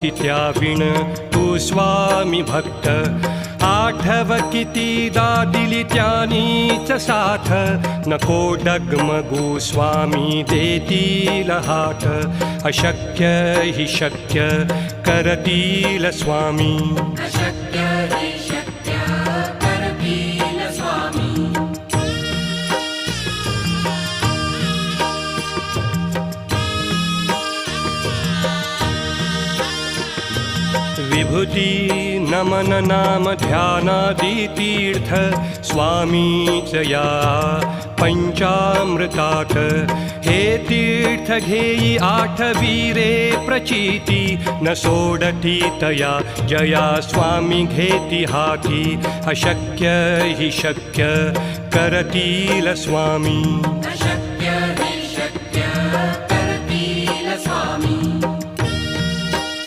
विण तू स्वामी भक्त आठव कितीदा दिली त्यानीच साथ नको डगमगू स्वामी देतील हात अशक्य हि शक्य करतील स्वामी अशक्य हि शक्य करतील स्वामी विभूती नमन नाम ध्यानादि तीर्थ स्वामीच या पंचामृतात हे तीर्थ घेई आठवीरे प्रचिती न सोडती तया जया स्वामी घेती हाती अशक्य हि शक्य करतील स्वामी अशक्य